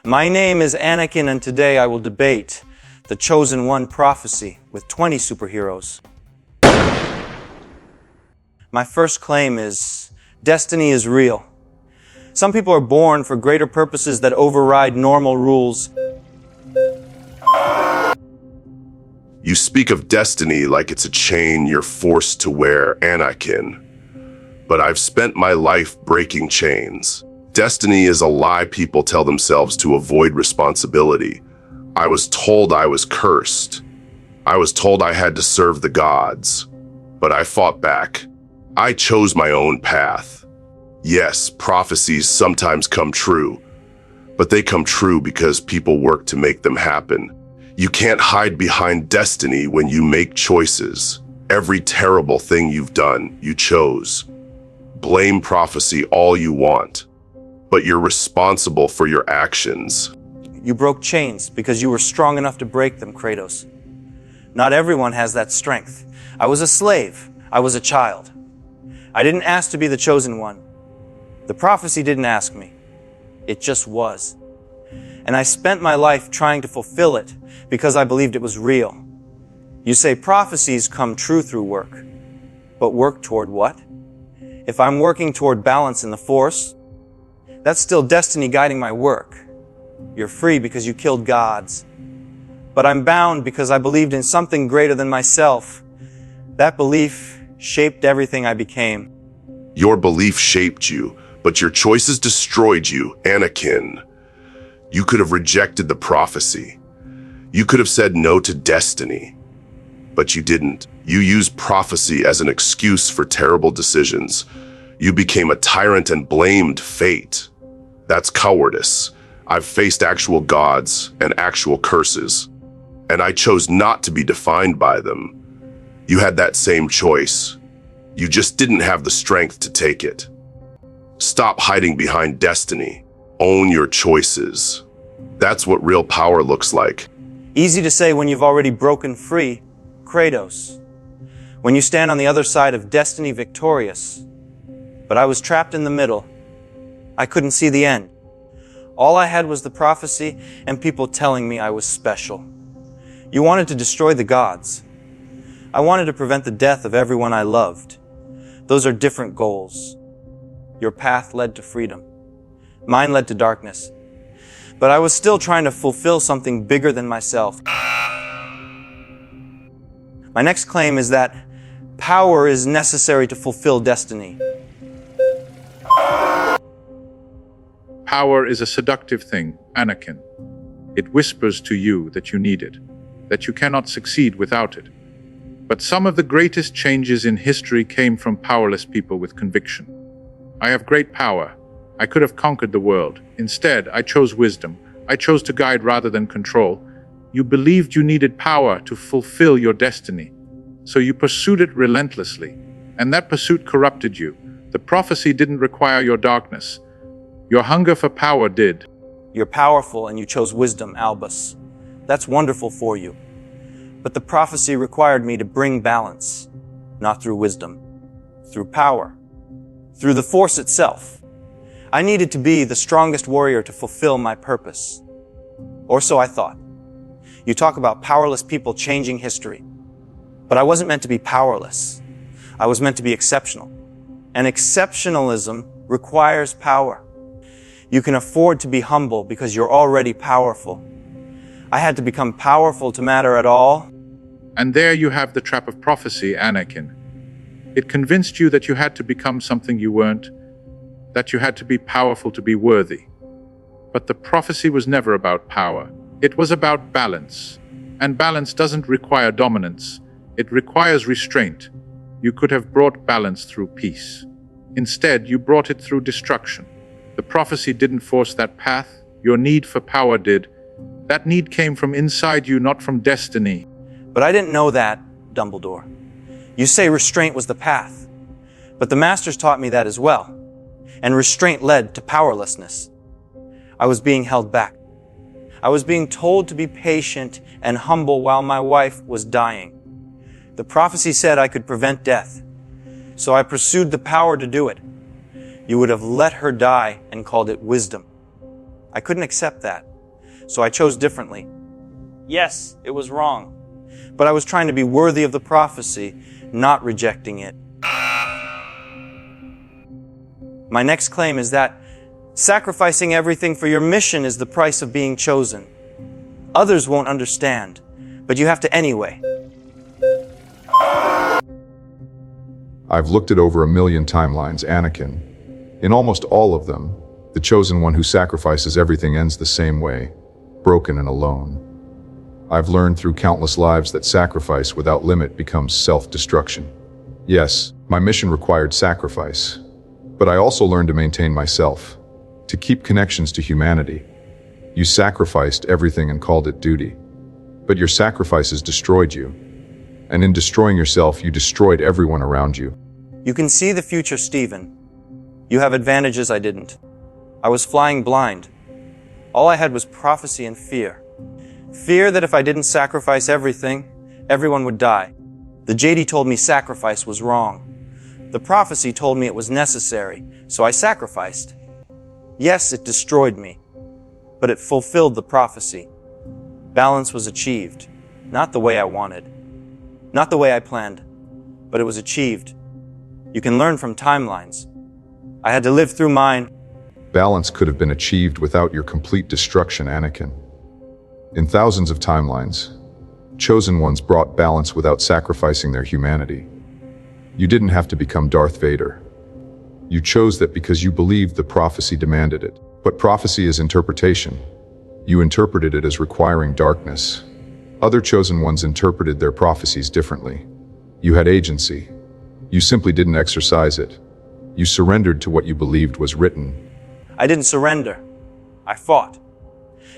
My name is Anakin, and today I will debate the Chosen One prophecy with 20 superheroes. My first claim is, destiny is real. Some people are born for greater purposes that override normal rules. You speak of destiny like it's a chain you're forced to wear, Anakin. But I've spent my life breaking chains. Destiny is a lie people tell themselves to avoid responsibility. I was told I was cursed. I was told I had to serve the gods. But I fought back. I chose my own path. Yes, prophecies sometimes come true, but they come true because people work to make them happen. You can't hide behind destiny when you make choices. Every terrible thing you've done, you chose. Blame prophecy all you want, but you're responsible for your actions. You broke chains because you were strong enough to break them, Kratos. Not everyone has that strength. I was a slave. I was a child. I didn't ask to be the chosen one. The prophecy didn't ask me. It just was. And I spent my life trying to fulfill it because I believed it was real. You say prophecies come true through work. But work toward what? If I'm working toward balance in the Force, that's still destiny guiding my work. You're free because you killed gods. But I'm bound because I believed in something greater than myself. That belief shaped everything I became. Your belief shaped you, but your choices destroyed you, Anakin. You could have rejected the prophecy. You could have said no to destiny. But you didn't. You used prophecy as an excuse for terrible decisions. You became a tyrant and blamed fate. That's cowardice. I've faced actual gods and actual curses, and I chose not to be defined by them. You had that same choice. You just didn't have the strength to take it. Stop hiding behind destiny. Own your choices. That's what real power looks like. Easy to say when you've already broken free, Kratos. When you stand on the other side of destiny victorious. But I was trapped in the middle. I couldn't see the end. All I had was the prophecy and people telling me I was special. You wanted to destroy the gods. I wanted to prevent the death of everyone I loved. Those are different goals. Your path led to freedom. Mine led to darkness. But I was still trying to fulfill something bigger than myself. My next claim is that power is necessary to fulfill destiny. Power is a seductive thing, Anakin. It whispers to you that you need it, that you cannot succeed without it. But some of the greatest changes in history came from powerless people with conviction. I have great power. I could have conquered the world. Instead, I chose wisdom. I chose to guide rather than control. You believed you needed power to fulfill your destiny. So you pursued it relentlessly. And that pursuit corrupted you. The prophecy didn't require your darkness. Your hunger for power did. You're powerful and you chose wisdom, Albus. That's wonderful for you. But the prophecy required me to bring balance, not through wisdom, through power, through the Force itself. I needed to be the strongest warrior to fulfill my purpose. Or so I thought. You talk about powerless people changing history. But I wasn't meant to be powerless. I was meant to be exceptional. And exceptionalism requires power. You can afford to be humble because you're already powerful. I had to become powerful to matter at all. And there you have the trap of prophecy, Anakin. It convinced you that you had to become something you weren't, that you had to be powerful to be worthy. But the prophecy was never about power. It was about balance. And balance doesn't require dominance. It requires restraint. You could have brought balance through peace. Instead, you brought it through destruction. The prophecy didn't force that path. Your need for power did. That need came from inside you, not from destiny. But I didn't know that, Dumbledore. You say restraint was the path. But the Masters taught me that as well. And restraint led to powerlessness. I was being held back. I was being told to be patient and humble while my wife was dying. The prophecy said I could prevent death. So I pursued the power to do it. You would have let her die and called it wisdom. I couldn't accept that. so I chose differently. Yes, it was wrong, but I was trying to be worthy of the prophecy, not rejecting it. My next claim is that sacrificing everything for your mission is the price of being chosen. Others won't understand, but you have to anyway. I've looked at over 1 million timelines, Anakin. In almost all of them, the chosen one who sacrifices everything ends the same way, broken and alone. I've learned through countless lives that sacrifice without limit becomes self-destruction. Yes, my mission required sacrifice, but I also learned to maintain myself, to keep connections to humanity. You sacrificed everything and called it duty, but your sacrifices destroyed you. And in destroying yourself, you destroyed everyone around you. You can see the future, Stephen. You have advantages I didn't. I was flying blind. All I had was prophecy and fear. Fear that if I didn't sacrifice everything, everyone would die. The JD told me sacrifice was wrong. The prophecy told me it was necessary, so I sacrificed. Yes, it destroyed me, but it fulfilled the prophecy. Balance was achieved, not the way I wanted, not the way I planned, but it was achieved. You can learn from timelines. I had to live through mine. Balance could have been achieved without your complete destruction, Anakin. In thousands of timelines, chosen ones brought balance without sacrificing their humanity. You didn't have to become Darth Vader. You chose that because you believed the prophecy demanded it. But prophecy is interpretation. You interpreted it as requiring darkness. Other chosen ones interpreted their prophecies differently. You had agency. You simply didn't exercise it. You surrendered to what you believed was written. I didn't surrender. I fought.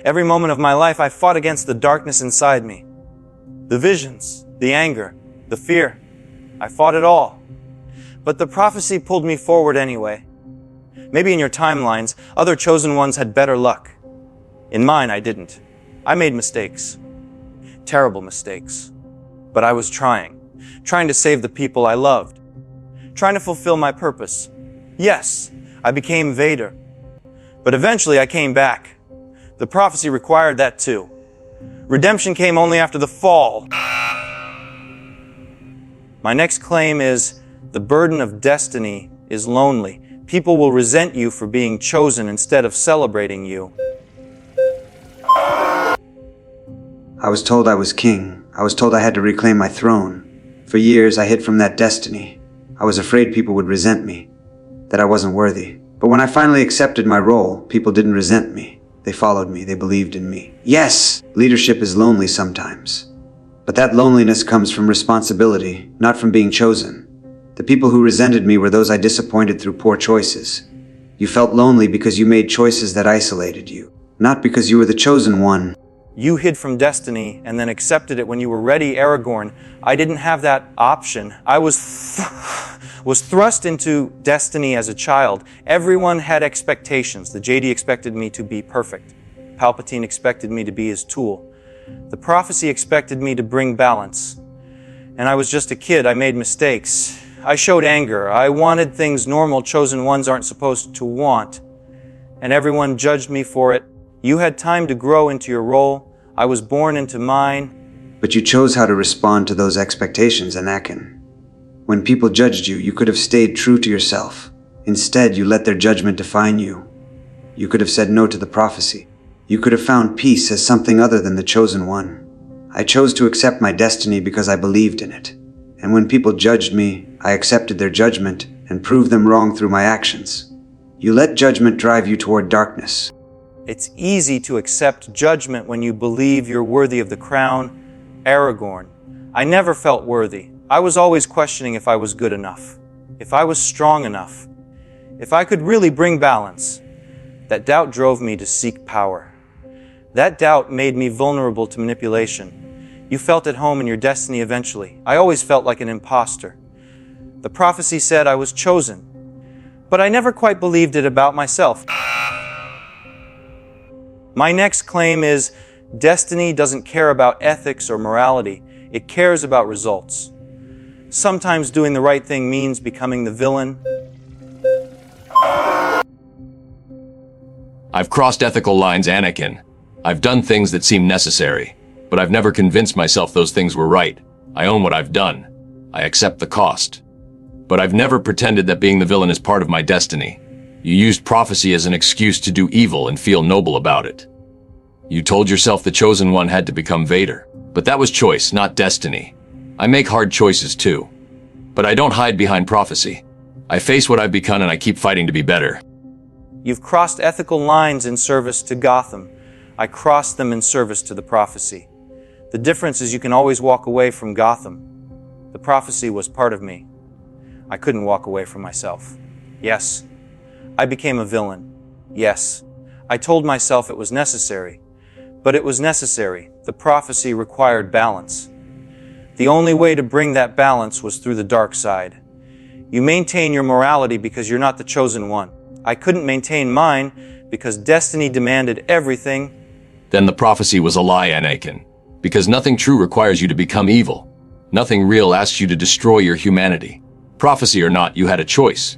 Every moment of my life, I fought against the darkness inside me. The visions, the anger, the fear. I fought it all. But the prophecy pulled me forward anyway. Maybe in your timelines, other chosen ones had better luck. In mine, I didn't. I made mistakes. Terrible mistakes. But I was trying to save the people I loved. Trying to fulfill my purpose. Yes, I became Vader. But eventually I came back. The prophecy required that too. Redemption came only after the fall. My next claim is, the burden of destiny is lonely. People will resent you for being chosen instead of celebrating you. I was told I was king. I was told I had to reclaim my throne. For years, I hid from that destiny. I was afraid people would resent me, that I wasn't worthy. But when I finally accepted my role, people didn't resent me. They followed me. They believed in me. Yes, leadership is lonely sometimes. But that loneliness comes from responsibility, not from being chosen. The people who resented me were those I disappointed through poor choices. You felt lonely because you made choices that isolated you, not because you were the chosen one. You hid from destiny and then accepted it when you were ready, Aragorn. I didn't have that option. I was thrust into destiny as a child. Everyone had expectations. The JD expected me to be perfect. Palpatine expected me to be his tool. The prophecy expected me to bring balance. And I was just a kid. I made mistakes. I showed anger. I wanted things normal chosen ones aren't supposed to want. And everyone judged me for it. You had time to grow into your role. I was born into mine. But you chose how to respond to those expectations, Anakin. When people judged you, you could have stayed true to yourself. Instead, you let their judgment define you. You could have said no to the prophecy. You could have found peace as something other than the chosen one. I chose to accept my destiny because I believed in it. And when people judged me, I accepted their judgment and proved them wrong through my actions. You let judgment drive you toward darkness. It's easy to accept judgment when you believe you're worthy of the crown, Aragorn. I never felt worthy. I was always questioning if I was good enough, if I was strong enough, if I could really bring balance. That doubt drove me to seek power. That doubt made me vulnerable to manipulation. You felt at home in your destiny eventually. I always felt like an imposter. The prophecy said I was chosen, but I never quite believed it about myself. My next claim is, destiny doesn't care about ethics or morality. It cares about results. Sometimes doing the right thing means becoming the villain. I've crossed ethical lines, Anakin. I've done things that seem necessary, but I've never convinced myself those things were right. I own what I've done. I accept the cost. But I've never pretended that being the villain is part of my destiny. You used prophecy as an excuse to do evil and feel noble about it. You told yourself the chosen one had to become Vader. But that was choice, not destiny. I make hard choices too. But I don't hide behind prophecy. I face what I've become and I keep fighting to be better. You've crossed ethical lines in service to Gotham. I crossed them in service to the prophecy. The difference is you can always walk away from Gotham. The prophecy was part of me. I couldn't walk away from myself. Yes, I became a villain. Yes, I told myself it was necessary. But it was necessary. The prophecy required balance. The only way to bring that balance was through the dark side. You maintain your morality because you're not the chosen one. I couldn't maintain mine because destiny demanded everything. Then the prophecy was a lie, Anakin. Because nothing true requires you to become evil. Nothing real asks you to destroy your humanity. Prophecy or not, you had a choice.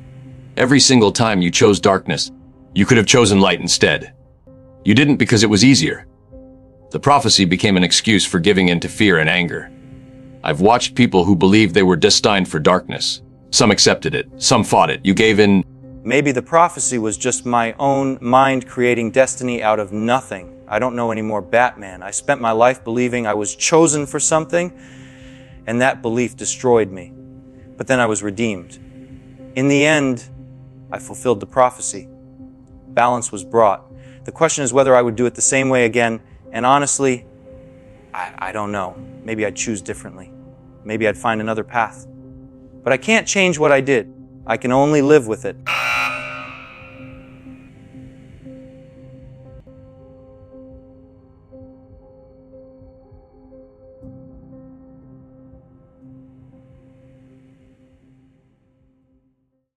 Every single time you chose darkness, you could have chosen light instead. You didn't because it was easier. The prophecy became an excuse for giving in to fear and anger. I've watched people who believed they were destined for darkness. Some accepted it, some fought it. You gave in. Maybe the prophecy was just my own mind creating destiny out of nothing. I don't know any more Batman. I spent my life believing I was chosen for something, and that belief destroyed me. But then I was redeemed. In the end, I fulfilled the prophecy. Balance was brought. The question is whether I would do it the same way again, and honestly, I don't know. Maybe I'd choose differently. Maybe I'd find another path. But I can't change what I did. I can only live with it.